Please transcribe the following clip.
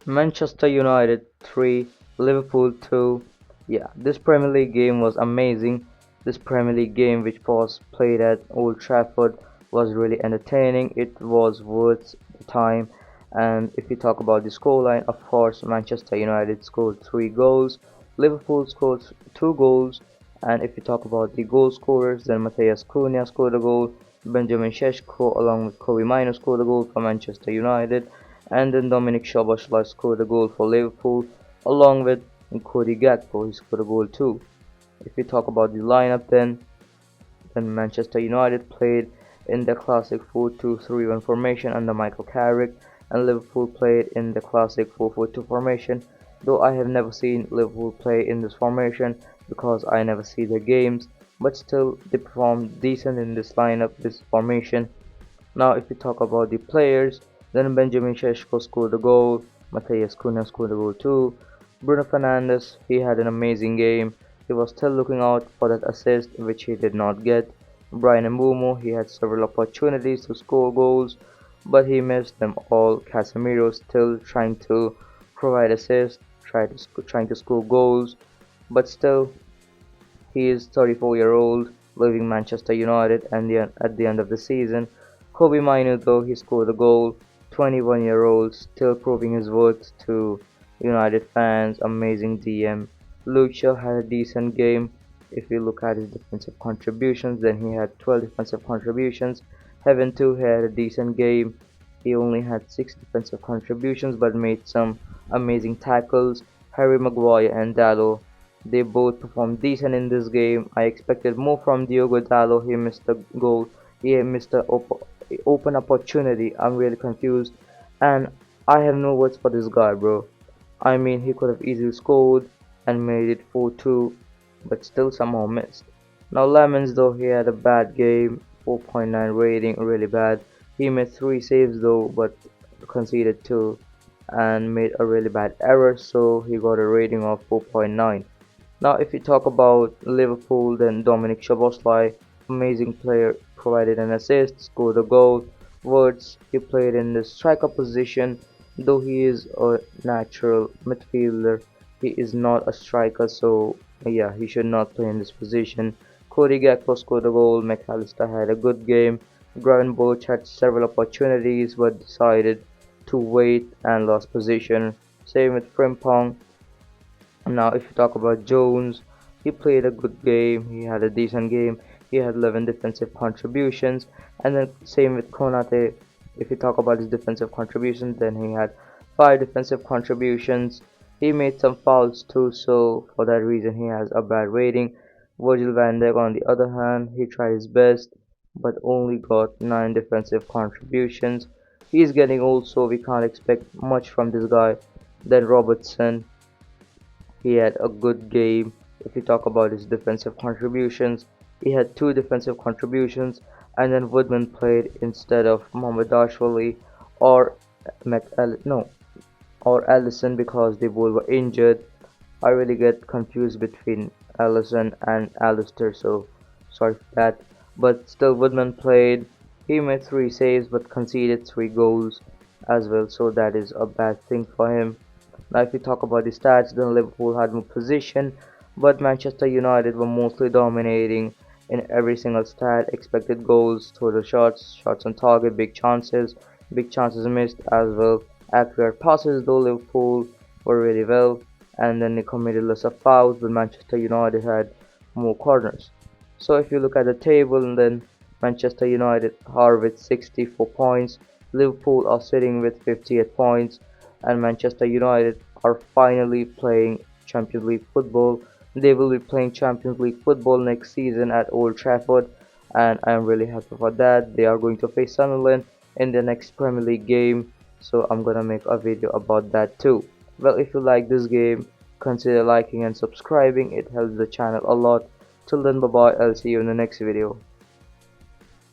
Manchester United 3, Liverpool 2. Yeah, this Premier League game was amazing. This Premier League game, which was played at Old Trafford, was really entertaining. It was worth the time. And if you talk about the scoreline, of course, Manchester United scored 3 goals, Liverpool scored 2 goals. And if you talk about the goal scorers, then Matheus Cunha scored a goal, Benjamin Šeško along with Kobe Mino scored a goal for Manchester United, and then Dominic Szoboszlai scored a goal for Liverpool, along with Cody Gakpo. He scored a goal too. If we talk about the lineup, then Manchester United played in the classic 4-2-3-1 formation under Michael Carrick, and Liverpool played in the classic 4-4-2 formation. Though I have never seen Liverpool play in this formation because I never see their games, but still they performed decent in this lineup, this formation. Now, if we talk about the players, then Benjamin Šeško scored a goal, Matheus Cunha scored a goal too. Bruno Fernandes, he had an amazing game. He was still looking out for that assist, which he did not get. Brian Mbeumo, he had several opportunities to score goals, but he missed them all. Casemiro still trying to provide assists, trying to score goals, but still he is 34-year-old, leaving Manchester United and at the end of the season. Kobe Mino, though he scored a goal, 21-year-old, still proving his worth to United fans. Amazing DM. Luke Shaw had a decent game. If you look at his defensive contributions, then he had 12 defensive contributions. Heaven too had a decent game. He only had 6 defensive contributions but made some amazing tackles. Harry Maguire and Dalot, they both performed decent in this game. I expected more from Diogo Dalot. He missed the goal. He missed the open opportunity. I'm really confused, and I have no words for this guy, bro. I mean, he could have easily scored and made it 4-2, but still somehow missed. Now Lemons, though he had a bad game, 4.9 rating, really bad. He made 3 saves though, but conceded 2 and made a really bad error, so he got a rating of 4.9. Now, if we talk about Liverpool, then Dominic Szoboszlai, amazing player, provided an assist, scored a goal. Words, he played in the striker position, though he is a natural midfielder. He is not a striker, so yeah, he should not play in this position. Cody Gakpo scored a goal. McAllister had a good game. Gravenberch had several opportunities but decided to wait and lost position. Same with Frimpong. Now, if you talk about Jones, he played a good game. He had a decent game. He had 11 defensive contributions, and then same with Konate. If you talk about his defensive contributions, then he had 5 defensive contributions. He made some fouls too, so for that reason he has a bad rating. Virgil van Dijk, on the other hand, he tried his best, but only got 9 defensive contributions. He's getting old, so we can't expect much from this guy. Then Robertson, he had a good game. If you talk about his defensive contributions, he had 2 defensive contributions, and then Woodman played instead of Mohamed Dashwali or no, or Allison because they both were injured. I really get confused between Allison and Alistair, so sorry for that. But still, Woodman played. He made 3 saves but conceded 3 goals as well, so that is a bad thing for him. Now, if we talk about the stats, then Liverpool had more possession, but Manchester United were mostly dominating in every single stat: expected goals, total shots, shots on target, big chances missed as well, accurate passes. Though Liverpool were really well, and then they committed less of fouls, but Manchester United had more corners. So if you look at the table, then Manchester United are with 64 points, Liverpool are sitting with 58 points, and Manchester United are finally playing Champions League football. They will be playing Champions League football next season at Old Trafford, and I'm really happy for that. They are going to face Sunderland in the next Premier League game, so I'm gonna make a video about that too. Well, if you like this game, consider liking and subscribing. It helps the channel a lot. Till then, bye bye. I'll see you in the next video.